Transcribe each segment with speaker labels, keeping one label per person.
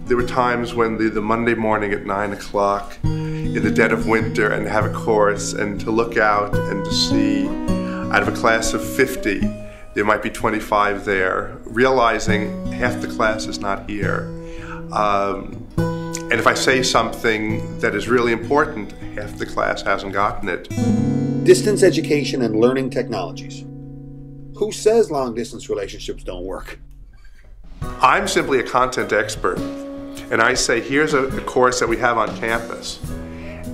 Speaker 1: There were times when the Monday morning at 9 o'clock in the dead of winter and have a course, and to look out and to see out of a class of 50, there might be 25 there, realizing half the class is not here. And if I say something that is really important, half the class hasn't gotten it.
Speaker 2: Distance education and learning technologies. Who says long-distance relationships don't work?
Speaker 1: I'm simply a content expert, and I say, here's a course that we have on campus,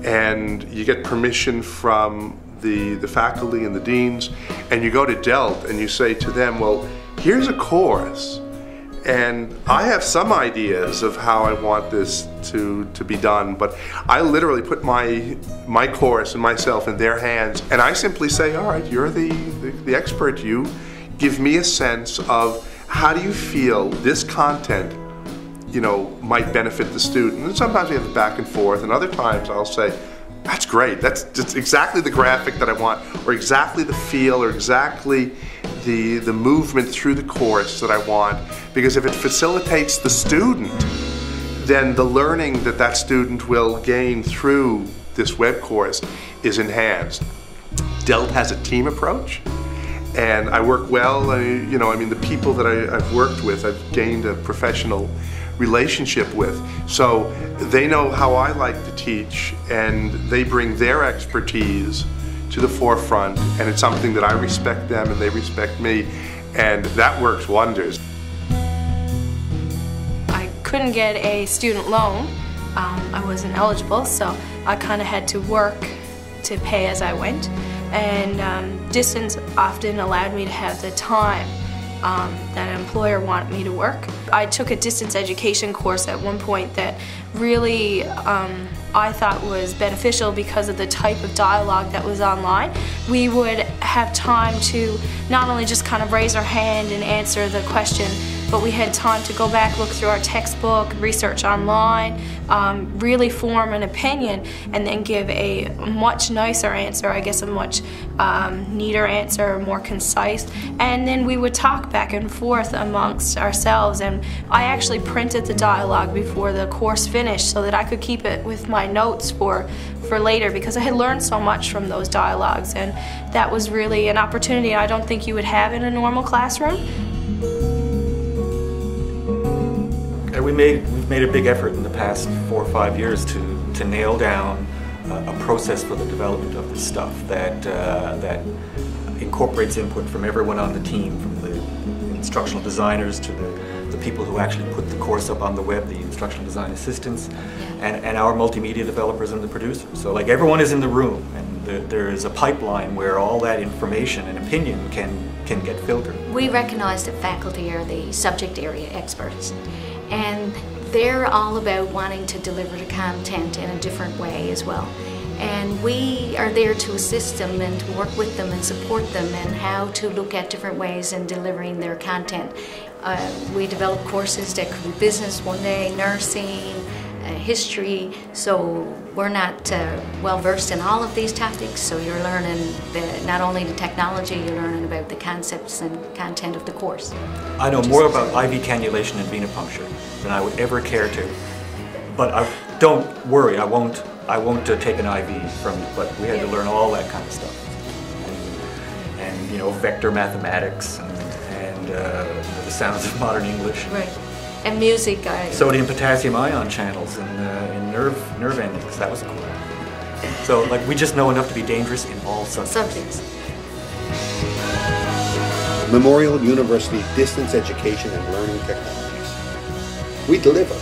Speaker 1: and you get permission from the faculty and the deans, and you go to DELT and you say to them, well, here's a course, and I have some ideas of how I want this to be done, but I literally put my course and myself in their hands, and I simply say, all right, you're the expert. You give me a sense of how do you feel this content, might benefit the student. And sometimes we have a back and forth, and other times I'll say, that's great, that's just exactly the graphic that I want, or exactly the feel, or exactly the movement through the course that I want. Because if it facilitates the student, then the learning that student will gain through this web course is enhanced. DELT has a team approach, and I work well. The people that I've worked with, I've gained a professional relationship with. So they know how I like to teach, and they bring their expertise to the forefront, and it's something that I respect them and they respect me, and that works wonders.
Speaker 3: I couldn't get a student loan. I wasn't eligible, so I kind of had to work to pay as I went, and distance often allowed me to have the time that an employer wanted me to work. I took a distance education course at one point that really I thought was beneficial because of the type of dialogue that was online. We would have time to not only just kind of raise our hand and answer the question, but we had time to go back, look through our textbook, research online, really form an opinion, and then give a much nicer answer, I guess a much neater answer, more concise. And then we would talk back and forth amongst ourselves, and I actually printed the dialogue before the course finished so that I could keep it with my notes for later, because I had learned so much from those dialogues, and that was really an opportunity I don't think you would have in a normal classroom.
Speaker 4: We've made a big effort in the past 4 or 5 years to nail down a process for the development of this stuff that incorporates input from everyone on the team, from the instructional designers to the people who actually put the course up on the web, the instructional design assistants, and our multimedia developers and the producers. So like everyone is in the room, and there is a pipeline where all that information and opinion can get filtered.
Speaker 5: We recognize that faculty are the subject area experts, and they're all about wanting to deliver the content in a different way as well. And we are there to assist them and to work with them and support them in how to look at different ways in delivering their content. We develop courses that could be business one day, nursing, history, so we're not well versed in all of these topics, so you're learning not only the technology, you're learning about the concepts and content of the course.
Speaker 4: I know more about IV cannulation and venipuncture than I would ever care to, but don't worry, I won't take an IV from you, but we had to learn all that kind of stuff. And vector mathematics and the sounds of modern English.
Speaker 5: Right. And music.
Speaker 4: Sodium potassium ion channels and nerve endings. That was cool. So like we just know enough to be dangerous in all subjects.
Speaker 2: Memorial University Distance Education and Learning Technologies. We deliver.